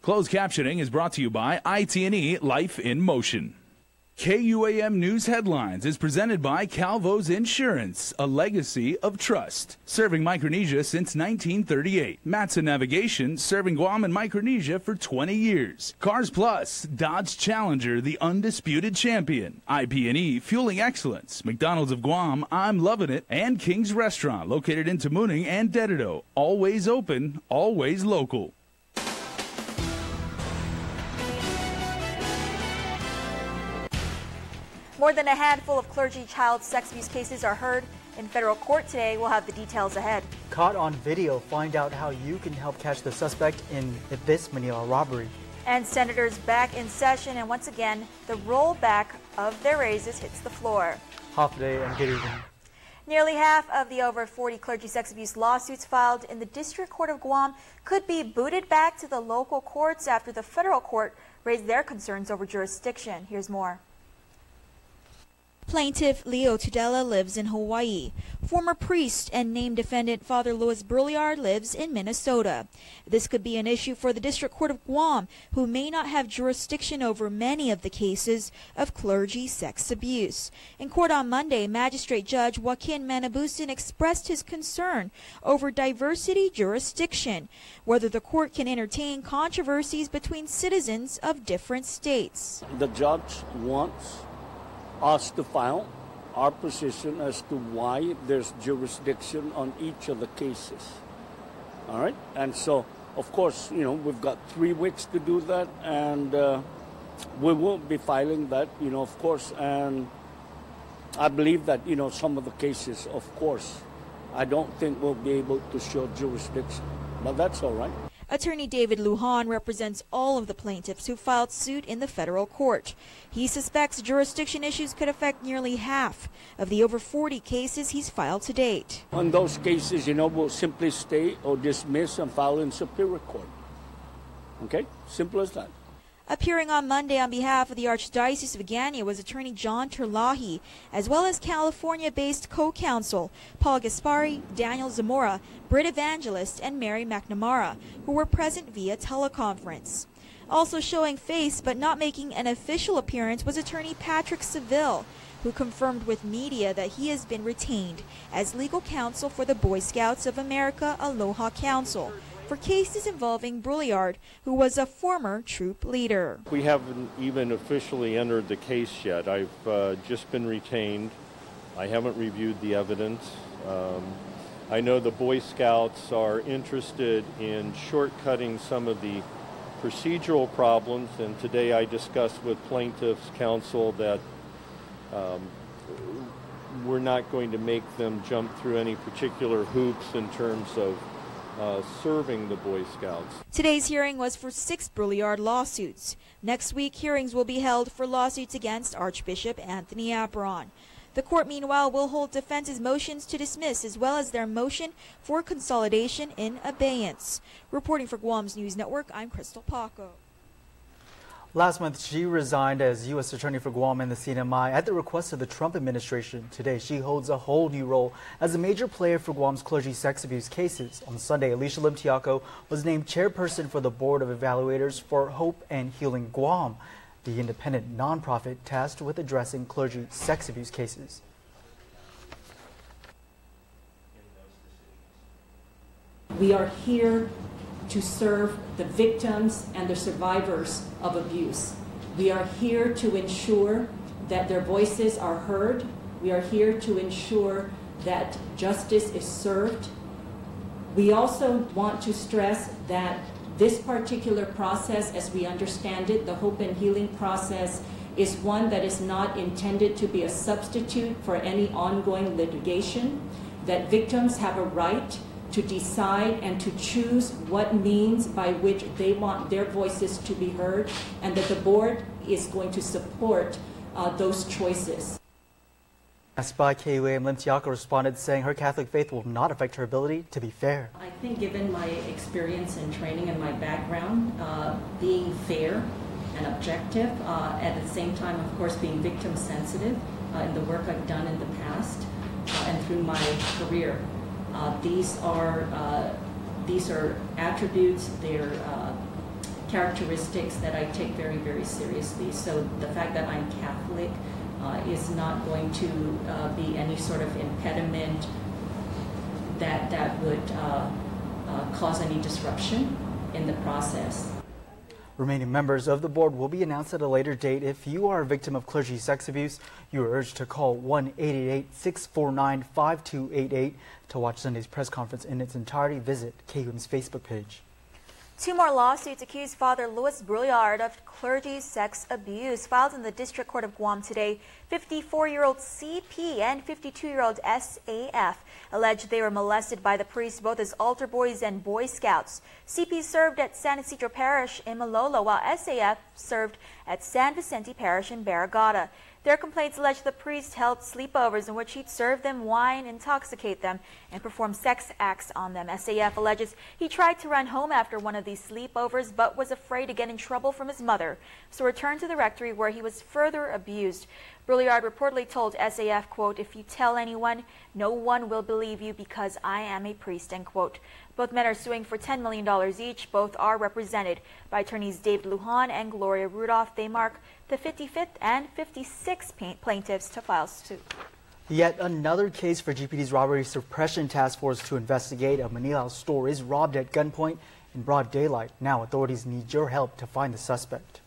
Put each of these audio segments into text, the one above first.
Closed captioning is brought to you by IT&E Life in Motion. KUAM News Headlines is presented by Calvo's Insurance, a legacy of trust. Serving Micronesia since 1938. Matson Navigation, serving Guam and Micronesia for 20 years. Cars Plus, Dodge Challenger, the undisputed champion. IP&E, fueling excellence. McDonald's of Guam, I'm loving it. And King's Restaurant, located in Tamuning and Dededo. Always open, always local. More than a handful of clergy child sex abuse cases are heard in federal court today. We'll have the details ahead. Caught on video, find out how you can help catch the suspect in this Manila robbery. And senators back in session, and once again, the rollback of their raises hits the floor. Half day and good evening. Nearly half of the over 40 clergy sex abuse lawsuits filed in the District Court of Guam could be booted back to the local courts after the federal court raised their concerns over jurisdiction. Here's more. Plaintiff Leo Tudela lives in Hawaii. Former priest and named defendant Father Louis Brouillard lives in Minnesota. This could be an issue for the District Court of Guam, who may not have jurisdiction over many of the cases of clergy sex abuse. In court on Monday, Magistrate Judge Joaquin Manabusin expressed his concern over diversity jurisdiction, whether the court can entertain controversies between citizens of different states. The judge wants us to file our position as to why there's jurisdiction on each of the cases. All right? And so, of course, we've got 3 weeks to do that, and we will be filing that, of course. And I believe that, some of the cases, of course, I don't think we'll be able to show jurisdiction, but that's all right. Attorney David Lujan represents all of the plaintiffs who filed suit in the federal court. He suspects jurisdiction issues could affect nearly half of the over 40 cases he's filed to date. On those cases, we'll simply stay or dismiss and file in Superior Court. Okay? Simple as that. Appearing on Monday on behalf of the Archdiocese of Agana was attorney John Terlahi, as well as California-based co-counsel Paul Gaspari, Daniel Zamora, Britt Evangelist, and Mary McNamara, who were present via teleconference. Also showing face but not making an official appearance was attorney Patrick Seville, who confirmed with media that he has been retained as legal counsel for the Boy Scouts of America Aloha Council for cases involving Brouillard, who was a former troop leader. We haven't even officially entered the case yet. I've just been retained. I haven't reviewed the evidence. I know the Boy Scouts are interested in shortcutting some of the procedural problems, and today I discussed with plaintiffs' counsel that we're not going to make them jump through any particular hoops in terms of serving the Boy Scouts. Today's hearing was for 6 Brouillard lawsuits. Next week, hearings will be held for lawsuits against Archbishop Anthony Aperon. The court, meanwhile, will hold defense's motions to dismiss as well as their motion for consolidation in abeyance. Reporting for Guam's News Network, I'm Crystal Paco. Last month, she resigned as U.S. Attorney for Guam and the CNMI at the request of the Trump administration. Today, she holds a whole new role as a major player for Guam's clergy sex abuse cases. On Sunday, Alicia Lim Tiaco was named chairperson for the Board of Evaluators for Hope and Healing Guam, the independent nonprofit tasked with addressing clergy sex abuse cases. We are here to serve the victims and the survivors of abuse. We are here to ensure that their voices are heard. We are here to ensure that justice is served. We also want to stress that this particular process, as we understand it, the Hope and Healing process, is one that is not intended to be a substitute for any ongoing litigation, that victims have a right to decide and to choose what means by which they want their voices to be heard, and that the board is going to support those choices. Asked by KUAM, Lim Tiaco responded saying her Catholic faith will not affect her ability to be fair. I think given my experience and training and my background, being fair and objective, at the same time, of course, being victim sensitive in the work I've done in the past and through my career. These are attributes, they're characteristics that I take very, very seriously. So the fact that I'm Catholic is not going to be any sort of impediment that would cause any disruption in the process. Remaining members of the board will be announced at a later date. If you are a victim of clergy sex abuse, you are urged to call 1-888-649-5288 to watch Sunday's press conference in its entirety. Visit KUAM's Facebook page. 2 more lawsuits accuse Father Louis Brouillard of clergy sex abuse filed in the District Court of Guam today. 54-year-old CP and 52-year-old SAF alleged they were molested by the priest both as altar boys and Boy Scouts. CP served at San Isidro Parish in Malolo, while SAF served at San Vicente Parish in Barragata. Their complaints allege the priest held sleepovers in which he'd serve them wine, intoxicate them, and perform sex acts on them. SAF alleges he tried to run home after one of these sleepovers but was afraid to get in trouble from his mother, so returned to the rectory where he was further abused. Brouillard reportedly told SAF, quote, "If you tell anyone, no one will believe you because I am a priest," end quote. Both men are suing for $10 million each. Both are represented by attorneys David Lujan and Gloria Rudolph. They mark the 55th and 56th plaintiffs to file suit. Yet another case for GPD's Robbery Suppression Task Force to investigate. A Manila store is robbed at gunpoint in broad daylight. Now authorities need your help to find the suspect.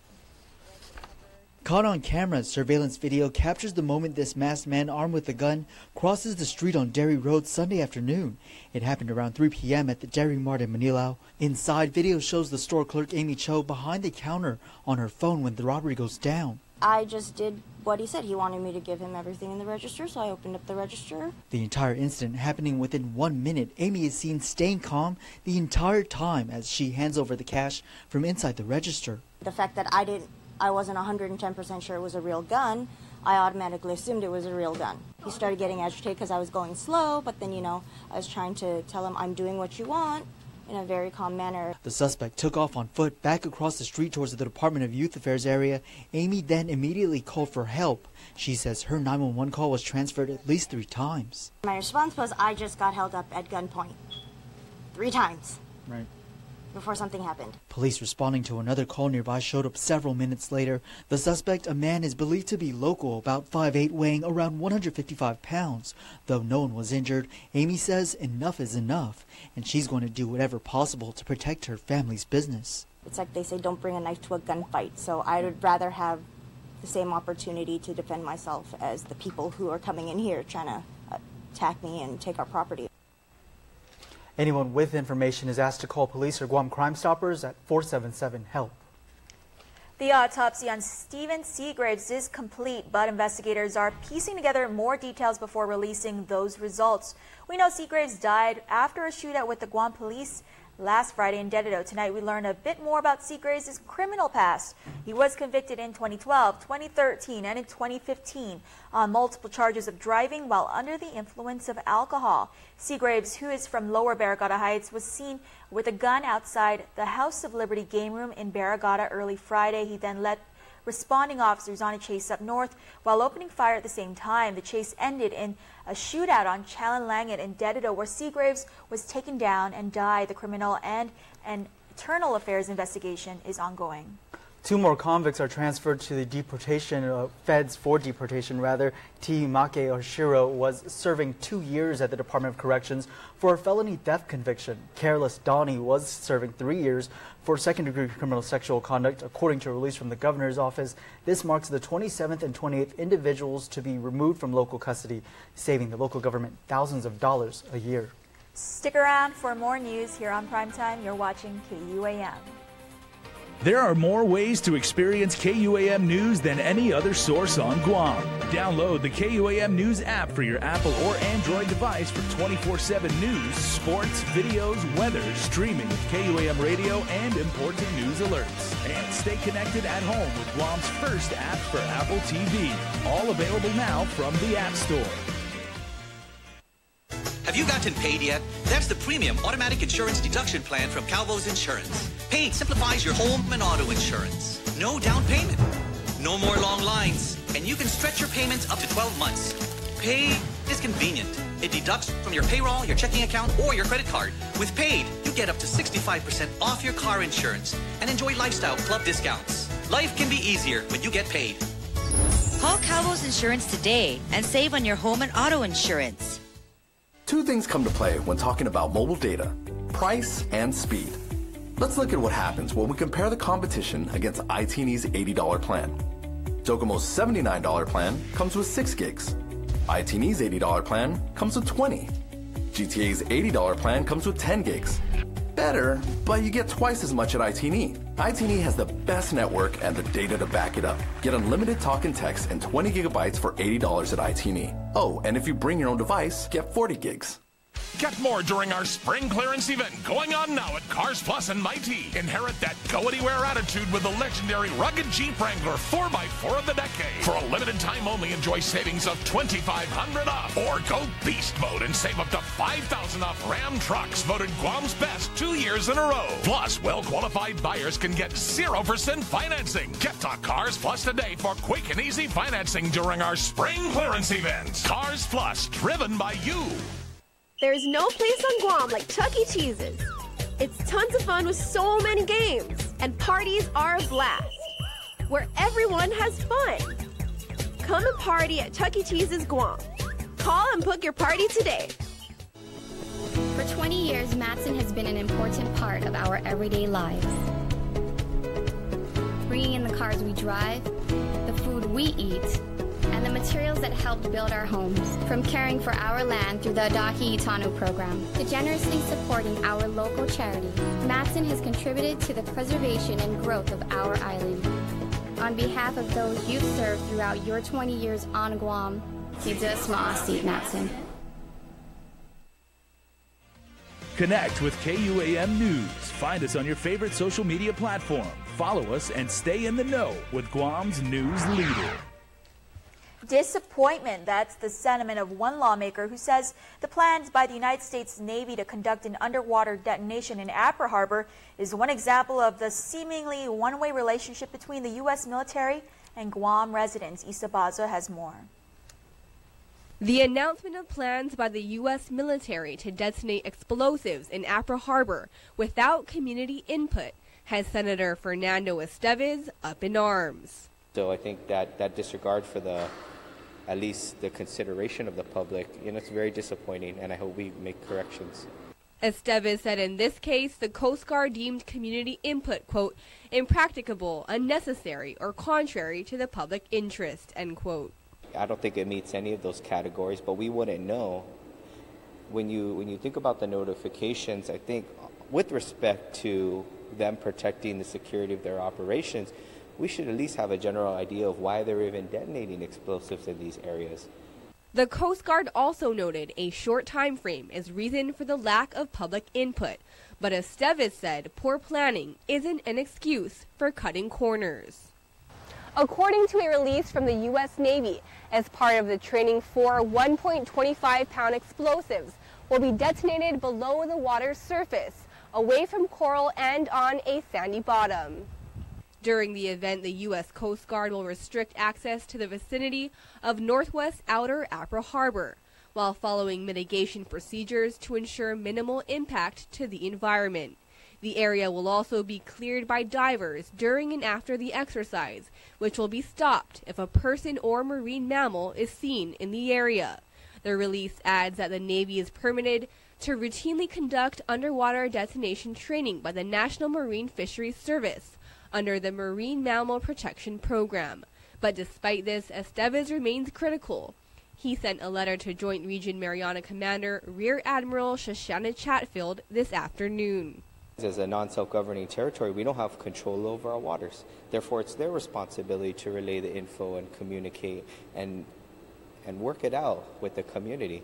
Caught on camera, surveillance video captures the moment this masked man armed with a gun crosses the street on Derry Road Sunday afternoon. It happened around 3 p.m. at the Derry Mart in Manila. Inside, video shows the store clerk Amy Cho behind the counter on her phone when the robbery goes down. I just did what he said. He wanted me to give him everything in the register, so I opened up the register. The entire incident happening within 1 minute. Amy is seen staying calm the entire time as she hands over the cash from inside the register. The fact that I wasn't 110% sure it was a real gun, I automatically assumed it was a real gun. He started getting agitated because I was going slow, but then, I was trying to tell him I'm doing what you want in a very calm manner. The suspect took off on foot back across the street towards the Department of Youth Affairs area. Amy then immediately called for help. She says her 911 call was transferred at least 3 times. My response was I just got held up at gunpoint 3 times. Right. Before something happened. Police responding to another call nearby showed up several minutes later. The suspect, a man, is believed to be local, about 5'8", weighing around 155 pounds. Though no one was injured, Amy says enough is enough, and she's going to do whatever possible to protect her family's business. It's like they say, don't bring a knife to a gunfight, so I would rather have the same opportunity to defend myself as the people who are coming in here trying to attack me and take our property. Anyone with information is asked to call police or Guam Crime Stoppers at 477-HELP. The autopsy on Stephen Seagraves is complete, but investigators are piecing together more details before releasing those results. We know Seagraves died after a shootout with the Guam police last Friday in Dededo. Tonight we learn a bit more about Seagraves' criminal past. He was convicted in 2012, 2013, and in 2015 on multiple charges of driving while under the influence of alcohol. Seagraves, who is from Lower Barragata Heights, was seen with a gun outside the House of Liberty game room in Barragata early Friday. He then led responding officers on a chase up north while opening fire at the same time. The chase ended in a shootout on Chalanlangat in Dededo, where Seagraves was taken down and died. The criminal and an internal affairs investigation is ongoing. 2 more convicts are transferred to the feds for deportation. Tiimake Oshiro was serving 2 years at the Department of Corrections for a felony theft conviction. Careless Donnie was serving 3 years for second-degree criminal sexual conduct, according to a release from the governor's office. This marks the 27th and 28th individuals to be removed from local custody, saving the local government thousands of dollars a year. Stick around for more news here on Primetime. You're watching KUAM. There are more ways to experience KUAM News than any other source on Guam. Download the KUAM News app for your Apple or Android device for 24/7 news, sports, videos, weather, streaming with KUAM radio, and important news alerts. And stay connected at home with Guam's first app for Apple TV. All available now from the App Store. Have you gotten paid yet? That's the premium automatic insurance deduction plan from Calvo's Insurance. Paying simplifies your home and auto insurance. No down payment. No more long lines. And you can stretch your payments up to 12 months. Pay is is convenient. It deducts from your payroll, your checking account, or your credit card. With Paid, you get up to 65% off your car insurance and enjoy lifestyle club discounts. Life can be easier when you get paid. Call Calvo's Insurance today and save on your home and auto insurance. Two things come to play when talking about mobile data: price and speed. Let's look at what happens when we compare the competition against IT&E's $80 plan. Docomo's $79 plan comes with 6 gigs. IT&E's $80 plan comes with 20. GTA's $80 plan comes with 10 gigs. Better, but you get twice as much at IT&E. IT&E has the best network and the data to back it up. Get unlimited talk and text and 20 gigabytes for $80 at IT&E. Oh, and if you bring your own device, get 40 gigs. Get more during our spring clearance event going on now at Cars Plus and Mighty. Inherit that go-anywhere attitude with the legendary rugged Jeep Wrangler 4x4 of the decade. For a limited time only, enjoy savings of $2,500 off. Or go beast mode and save up to $5,000 off Ram trucks, voted Guam's best 2 years in a row. Plus, well-qualified buyers can get 0% financing. Get to Cars Plus today for quick and easy financing during our spring clearance event. Cars Plus, driven by you. There's no place on Guam like Chuck E. Cheese's. It's tons of fun with so many games, and parties are a blast, where everyone has fun. Come and party at Chuck E. Cheese's Guam. Call and book your party today. For 20 years, Matson has been an important part of our everyday lives. Bringing in the cars we drive, the food we eat, and the materials that helped build our homes. From caring for our land through the Adahi Itano program to generously supporting our local charities, Matson has contributed to the preservation and growth of our island. On behalf of those you've served throughout your 20 years on Guam, Ma'asi, Matson. Connect with KUAM News. Find us on your favorite social media platform. Follow us and stay in the know with Guam's news leader. Disappointment, that's the sentiment of one lawmaker who says the plans by the United States Navy to conduct an underwater detonation in Apra Harbor is one example of the seemingly one-way relationship between the U.S. military and Guam residents. Isa Baza has more. The announcement of plans by the U.S. military to detonate explosives in Apra Harbor without community input has Senator Fernando Estevez up in arms. So I think that disregard for at least the consideration of the public, it's very disappointing, and I hope we make corrections. Estevez said in this case, the Coast Guard deemed community input, quote, impracticable, unnecessary, or contrary to the public interest, end quote. I don't think it meets any of those categories, but we wouldn't know. When you think about the notifications, I think with respect to them protecting the security of their operations, we should at least have a general idea of why they're even detonating explosives in these areas. The Coast Guard also noted a short time frame as reason for the lack of public input, but Estevez said poor planning isn't an excuse for cutting corners. According to a release from the U.S. Navy, as part of the training, 4 1.25-pound explosives will be detonated below the water's surface, away from coral and on a sandy bottom. During the event, the U.S. Coast Guard will restrict access to the vicinity of Northwest Outer Apra Harbor, while following mitigation procedures to ensure minimal impact to the environment. The area will also be cleared by divers during and after the exercise, which will be stopped if a person or marine mammal is seen in the area. The release adds that the Navy is permitted to routinely conduct underwater detonation training by the National Marine Fisheries Service under the Marine Mammal Protection Program. But despite this, Estevez remains critical. He sent a letter to Joint Region Mariana Commander Rear Admiral Shoshana Chatfield this afternoon. As a non-self-governing territory, we don't have control over our waters. Therefore, it's their responsibility to relay the info and communicate and work it out with the community.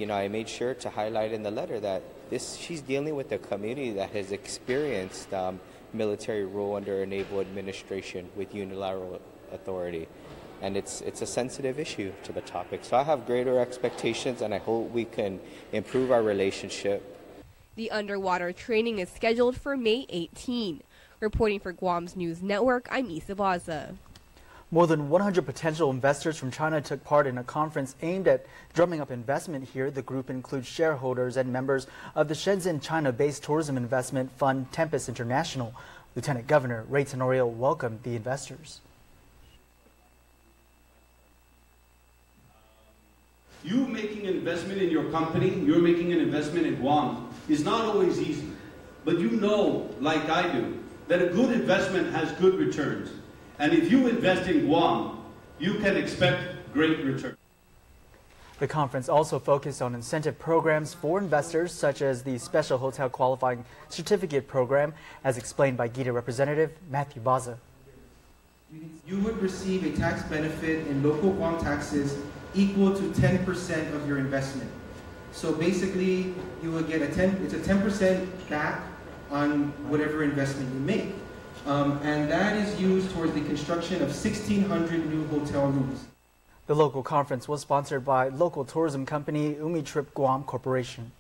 I made sure to highlight in the letter that she's dealing with a community that has experienced military rule under a naval administration with unilateral authority. And it's a sensitive issue to the topic. So I have greater expectations, and I hope we can improve our relationship. The underwater training is scheduled for May 18. Reporting for Guam's News Network, I'm Isa Baza. More than 100 potential investors from China took part in a conference aimed at drumming up investment here. The group includes shareholders and members of the Shenzhen China-based tourism investment fund Tempest International. Lieutenant Governor Ray Tenorio welcomed the investors. You making an investment in your company, you're making an investment in Guam, is not always easy. But you know, like I do, that a good investment has good returns. And if you invest in Guam, you can expect great returns. The conference also focused on incentive programs for investors, such as the Special Hotel Qualifying Certificate Program, as explained by GITA Representative Matthew Baza. You would receive a tax benefit in local Guam taxes equal to 10% of your investment. So basically, you would get it's a 10% back on whatever investment you make. And that is used towards the construction of 1,600 new hotel rooms. The local conference was sponsored by local tourism company Umitrip Guam Corporation.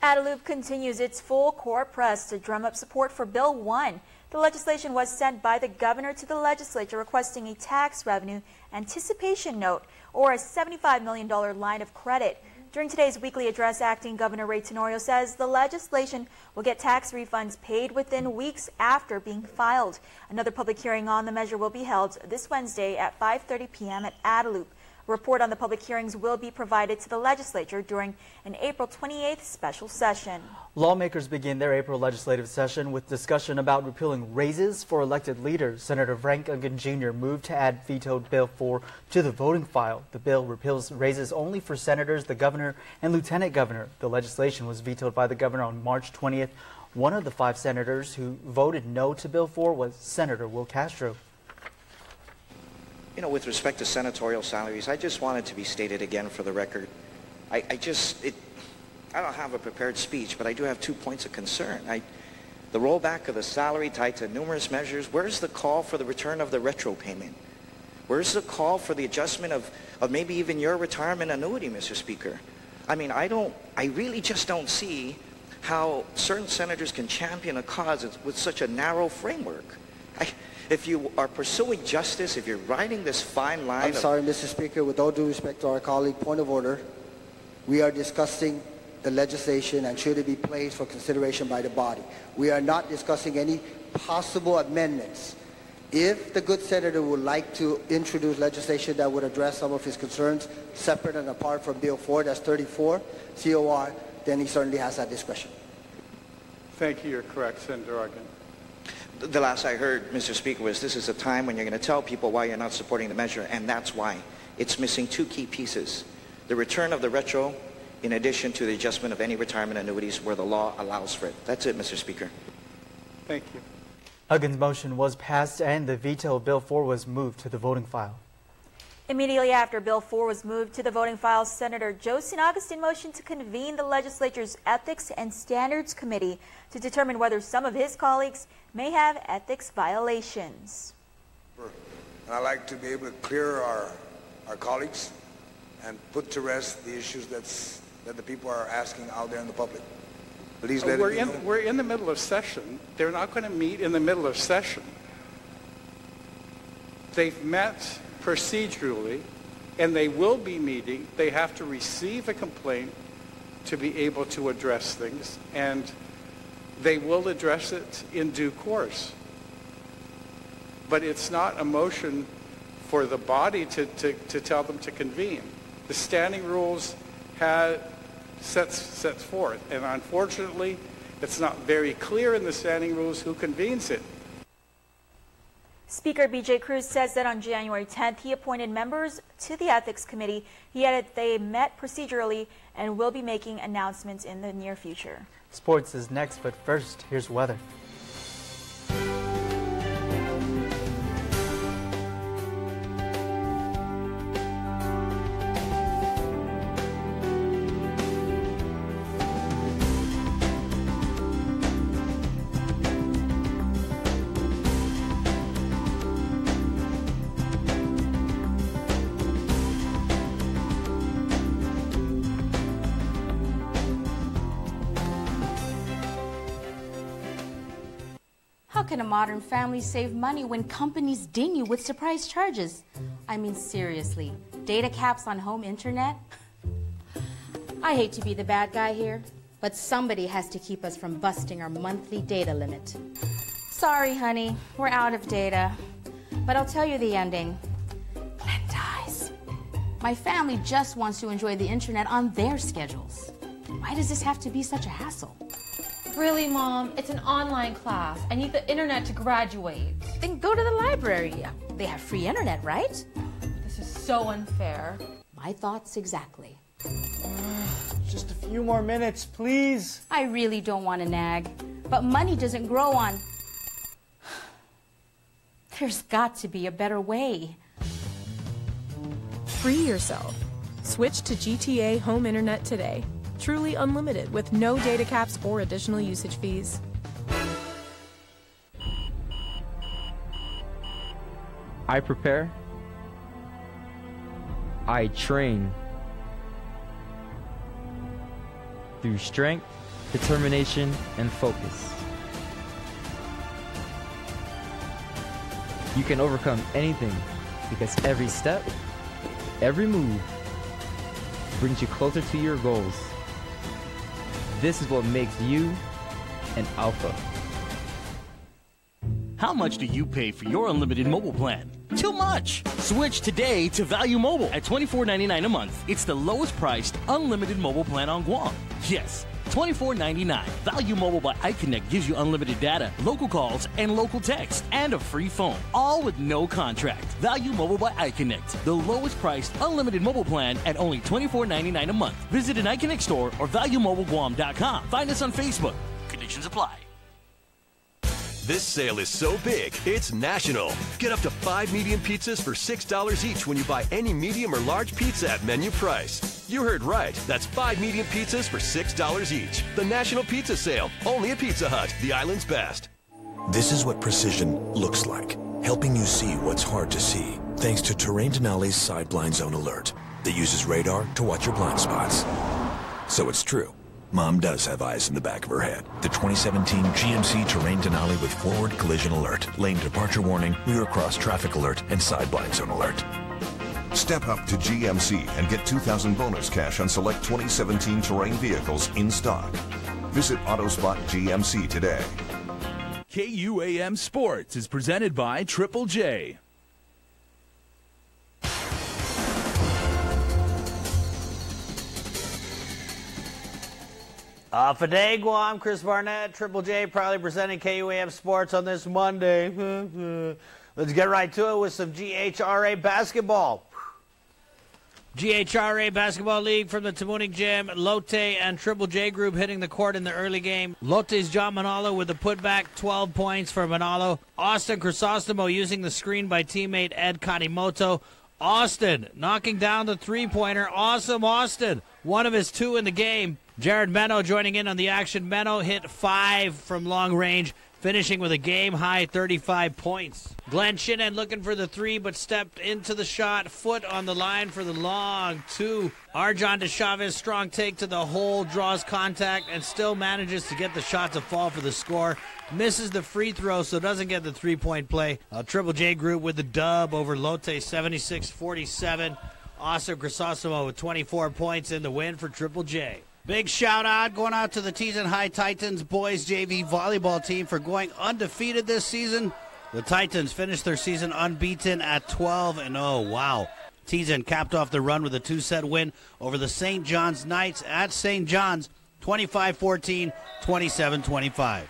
Adaloop continues its full court press to drum up support for Bill 1. The legislation was sent by the governor to the legislature requesting a tax revenue anticipation note or a $75 million line of credit. During today's weekly address, Acting Governor Ray Tenorio says the legislation will get tax refunds paid within weeks after being filed. Another public hearing on the measure will be held this Wednesday at 5:30 p.m. at Adaloop. A report on the public hearings will be provided to the legislature during an April 28th special session. Lawmakers begin their April legislative session with discussion about repealing raises for elected leaders. Senator Frank Ungin Jr. moved to add vetoed Bill 4 to the voting file. The bill repeals raises only for senators, the governor, and lieutenant governor. The legislation was vetoed by the governor on March 20th. One of the 5 senators who voted no to Bill 4 was Senator Will Castro. You know, with respect to senatorial salaries, I just wanted to be stated again for the record. I don't have a prepared speech, but I do have 2 points of concern. The rollback of the salary tied to numerous measures. Where's the call for the return of the retro payment? Where's the call for the adjustment of maybe even your retirement annuity, Mr. Speaker? I mean, I really just don't see how certain senators can champion a cause with such a narrow framework. If you are pursuing justice, if you're riding this fine line... I'm sorry, Mr. Speaker, with all due respect to our colleague, point of order. We are discussing the legislation and should it be placed for consideration by the body. We are not discussing any possible amendments. If the good senator would like to introduce legislation that would address some of his concerns, separate and apart from Bill 4, that's 34, COR, then he certainly has that discretion. Thank you. You're correct, Senator Argan. The last I heard, Mr. Speaker, was this is a time when you're going to tell people why you're not supporting the measure, and that's why. It's missing 2 key pieces. The return of the retro, in addition to the adjustment of any retirement annuities where the law allows for it. That's it, Mr. Speaker. Thank you. Unggin's motion was passed and the veto of Bill 4 was moved to the voting file. Immediately after Bill 4 was moved to the voting file, Senator Joe St. Augustine motioned to convene the legislature's Ethics and Standards Committee to determine whether some of his colleagues may have ethics violations. And I'd like to be able to clear our colleagues and put to rest the issues that the people are asking out there in the public. Please let it be known. We're in the middle of session. They're not going to meet in the middle of session. They've met procedurally, and they will be meeting. They have to receive a complaint to be able to address things, and they will address it in due course. But it's not a motion for the body to tell them to convene. The standing rules sets forth, and unfortunately, it's not very clear in the standing rules who convenes it. Speaker B.J. Cruz says that on January 10th, he appointed members to the Ethics Committee. He added they met procedurally and will be making announcements in the near future. Sports is next, but first, here's weather. can a modern family save money when companies ding you with surprise charges? I mean, seriously, data caps on home internet? I hate to be the bad guy here, but somebody has to keep us from busting our monthly data limit. Sorry, honey, we're out of data. But I'll tell you the ending. Glenn dies. My family just wants to enjoy the internet on their schedules. Why does this have to be such a hassle? Really, Mom? It's an online class. I need the internet to graduate. Then go to the library. They have free internet, right? This is so unfair. My thoughts exactly. Just a few more minutes, please. I really don't want to nag, but money doesn't grow on... There's got to be a better way. Free yourself. Switch to GTA Home Internet today. Truly unlimited with no data caps or additional usage fees. I prepare. I train. Through strength, determination, and focus. You can overcome anything because every step, every move brings you closer to your goals. This is what makes you an alpha. How much do you pay for your unlimited mobile plan? Too much! Switch today to Value Mobile at $24.99 a month. It's the lowest priced unlimited mobile plan on Guam. Yes, $24.99. Value Mobile by iConnect gives you unlimited data, local calls, and local text, and a free phone, all with no contract. Value Mobile by iConnect, the lowest priced unlimited mobile plan at only $24.99 a month. Visit an iConnect store or ValueMobileGuam.com. Find us on Facebook. Conditions apply. This sale is so big, it's national. Get up to 5 medium pizzas for $6 each when you buy any medium or large pizza at menu price. You heard right. That's 5 medium pizzas for $6 each. The National Pizza Sale, only at Pizza Hut, the island's best. This is what precision looks like, helping you see what's hard to see, thanks to Terrain Denali's Side Blind Zone Alert that uses radar to watch your blind spots. So it's true. Mom does have eyes in the back of her head. The 2017 GMC Terrain Denali with forward collision alert, lane departure warning, rear cross traffic alert, and side blind zone alert. Step up to GMC and get $2,000 bonus cash on select 2017 Terrain vehicles in stock. Visit AutoSpot GMC today. KUAM Sports is presented by Triple J. For day, Guam, Chris Barnett, Triple J, proudly presenting KUAM Sports on this Monday. Let's get right to it with some GHRA basketball. GHRA Basketball League from the Tamuning Gym. Lotte and Triple J group hitting the court in the early game. Lotte's John Manalo with the putback, 12 points for Manalo. Austin Crisostomo using the screen by teammate Ed Kanimoto. Austin knocking down the three-pointer. Awesome, Austin. One of his 2 in the game. Jared Meno joining in on the action. Meno hit 5 from long range, finishing with a game-high 35 points. Glenn Shinen looking for the 3, but stepped into the shot. Foot on the line for the long 2. Arjon de Chavez, strong take to the hole, draws contact, and still manages to get the shot to fall for the score. Misses the free throw, so doesn't get the three-point play. Triple J group with the dub over Lotte, 76-47. Austin Crisostomo with 24 points in the win for Triple J. Big shout out going out to the Teason High Titans boys JV volleyball team for going undefeated this season. The Titans finished their season unbeaten at 12-0. Wow. Teason capped off the run with a 2-set win over the St. John's Knights at St. John's, 25-14, 27-25.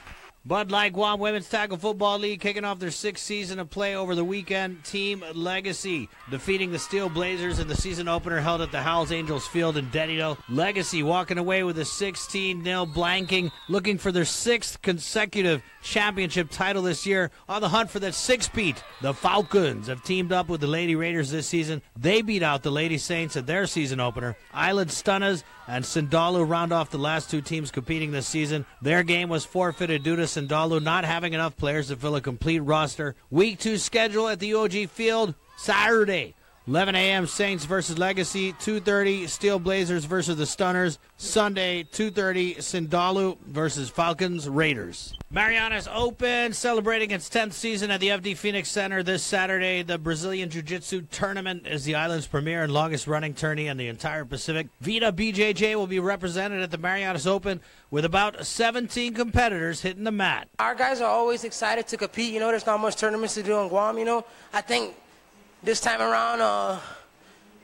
Bud Light Guam Women's Tackle Football League kicking off their 6th season of play over the weekend. Team Legacy defeating the Steel Blazers in the season opener held at the Howells Angels Field in Dedito. Legacy walking away with a 16-0 blanking, looking for their 6th consecutive championship title this year, on the hunt for that 6-peat. The Falcons have teamed up with the Lady Raiders this season. They beat out the Lady Saints at their season opener. Island Stunners and Sindalu round off the last 2 teams competing this season. Their game was forfeited due to Sindalu not having enough players to fill a complete roster. Week 2 schedule at the UOG Field, Saturday. 11 a.m. Saints versus Legacy. 2:30 Steel Blazers versus the Stunners. Sunday, 2:30 Sindalu versus Falcons Raiders. Marianas Open, celebrating its 10th season at the FD Phoenix Center this Saturday. The Brazilian Jiu-Jitsu tournament is the island's premier and longest-running tourney in the entire Pacific. Vita BJJ will be represented at the Marianas Open with about 17 competitors hitting the mat. Our guys are always excited to compete. You know, there's not much tournaments to do in Guam, you know. I think this time around,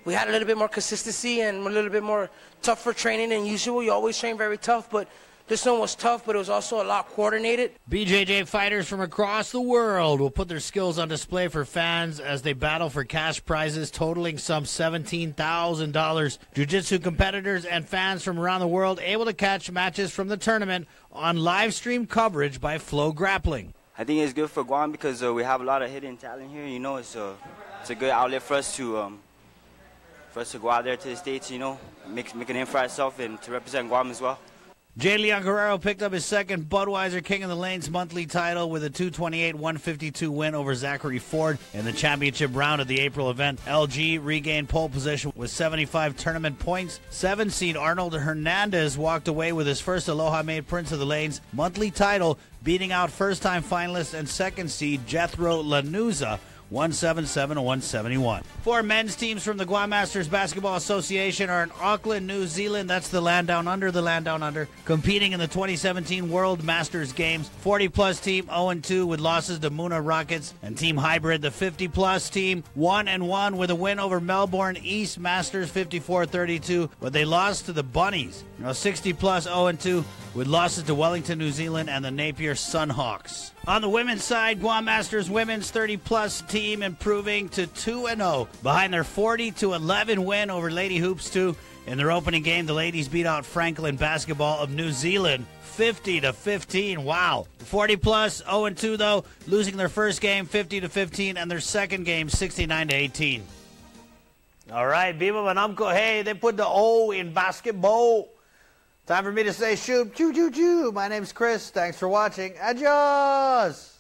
we had a little bit more consistency and a little bit more tougher training than usual. You always train very tough, but this one was tough, but it was also a lot coordinated. BJJ fighters from across the world will put their skills on display for fans as they battle for cash prizes totaling some $17,000. Jiu-Jitsu competitors and fans from around the world able to catch matches from the tournament on live stream coverage by Flow Grappling. I think it's good for Guam because we have a lot of hidden talent here. You know, it's a good outlet for us to go out there to the States, you know, make a name for ourselves and to represent Guam as well. J. Leon Guerrero picked up his second Budweiser King of the Lanes monthly title with a 228-152 win over Zachary Ford in the championship round of the April event. LG regained pole position with 75 tournament points. 7-seed Arnold Hernandez walked away with his first Aloha Made Prince of the Lanes monthly title, beating out first-time finalist and second seed Jethro Lanuza 177-171. Four men's teams from the Guam Masters Basketball Association are in Auckland, New Zealand. That's the land down under, competing in the 2017 World Masters Games. 40-plus team 0-2 with losses to Muna Rockets, and Team Hybrid, the 50-plus team, 1-1 with a win over Melbourne East Masters 54-32, but they lost to the Bunnies. 60-plus 0-2 with losses to Wellington, New Zealand, and the Napier Sunhawks. On the women's side, Guam Masters women's 30-plus team improving to 2-0 behind their 40-11 win over Lady Hoops 2. In their opening game, the ladies beat out Franklin Basketball of New Zealand 50-15. Wow. 40-plus 0-2 though, losing their first game 50-15 and their second game 69-18. All right, Biba Manamko, hey, they put the O in basketball. Time for me to say shoot, choo, choo, choo. My name's Chris. Thanks for watching. Adios!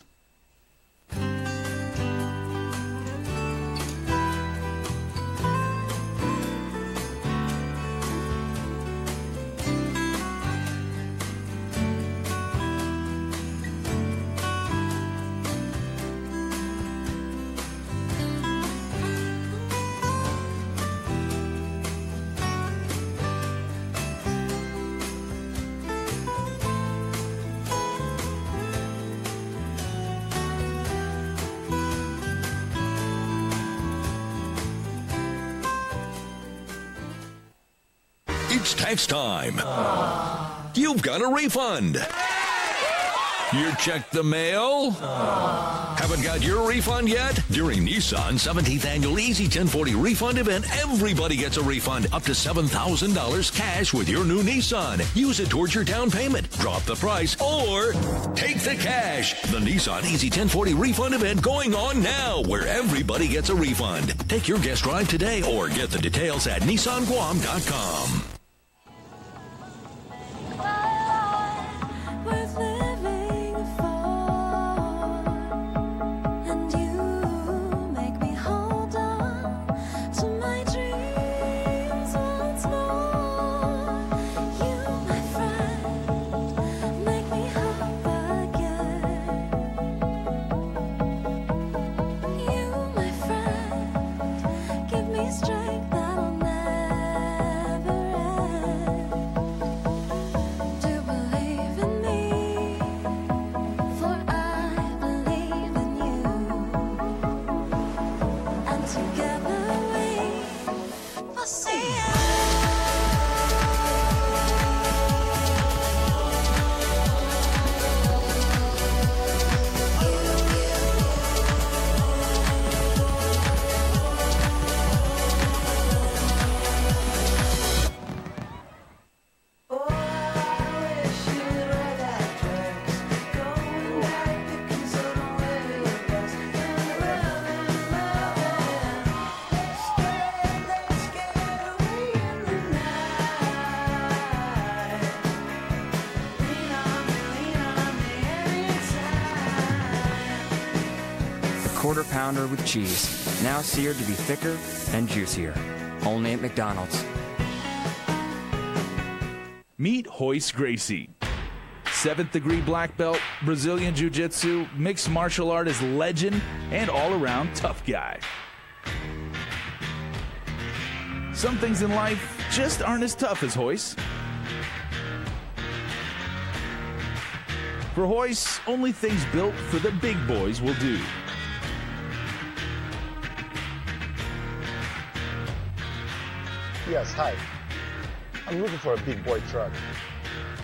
It's tax time. You've got a refund. You checked the mail? Haven't got your refund yet? During Nissan's 17th Annual Easy 1040 Refund Event, everybody gets a refund up to $7,000 cash with your new Nissan. Use it towards your down payment, drop the price, or take the cash. The Nissan Easy 1040 Refund Event going on now, where everybody gets a refund. Take your guest drive today or get the details at NissanGuam.com. Strength that'll never end. Quarter pounder with cheese, now seared to be thicker and juicier. Only at McDonald's. Meet Royce Gracie. 7th degree black belt, Brazilian Jiu-Jitsu, mixed martial artist legend, and all-around tough guy. Some things in life just aren't as tough as Royce. For Royce, only things built for the big boys will do. Yes, hi. I'm looking for a big boy truck.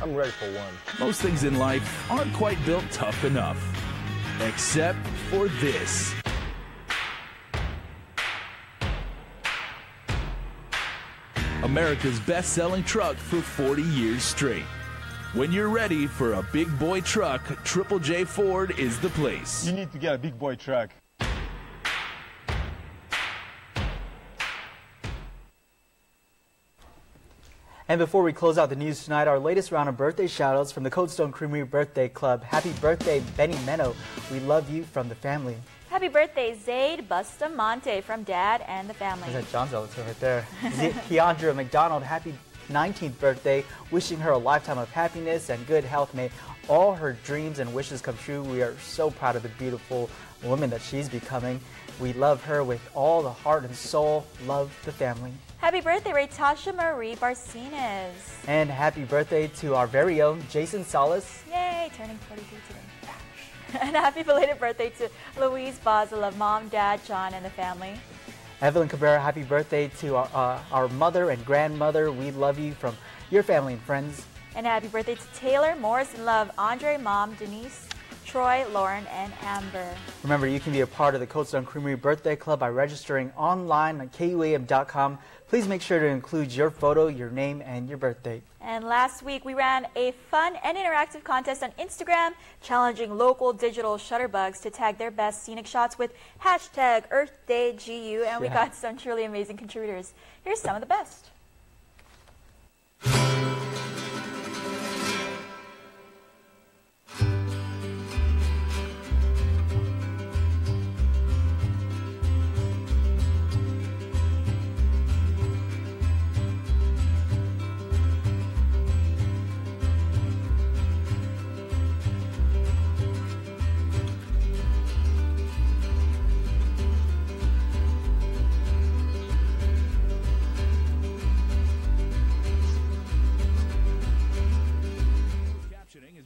I'm ready for one. Most things in life aren't quite built tough enough. Except for this. America's best-selling truck for 40 years straight. When you're ready for a big boy truck, Triple J Ford is the place. You need to get a big boy truck. And before we close out the news tonight, our latest round of birthday shoutouts from the Cold Stone Creamery Birthday Club. Happy birthday, Benny Meno. We love you from the family. Happy birthday, Zaid Bustamante from Dad and the family. Is that John's relative right there? Keandra McDonald, happy 19th birthday. Wishing her a lifetime of happiness and good health. May all her dreams and wishes come true. We are so proud of the beautiful woman that she's becoming. We love her with all the heart and soul. Love the family. Happy birthday, Tasha Marie Barcines. And happy birthday to our very own Jason Salas. Yay, turning 42 today. And happy belated birthday to Louise Basel of Mom, Dad, John, and the family. Evelyn Cabrera, happy birthday to our mother and grandmother. We love you from your family and friends. And happy birthday to Taylor, Morris, and love, Andre, Mom, Denise, Troy, Lauren, and Amber. Remember, you can be a part of the Cold Stone Creamery Birthday Club by registering online at KUAM.com. Please make sure to include your photo, your name, and your birthday. And last week, we ran a fun and interactive contest on Instagram, challenging local digital shutterbugs to tag their best scenic shots with hashtag EarthDayGU, and we got some truly amazing contributors. Here's some of the best.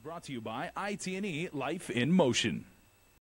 Brought to you by IT&E Life in Motion.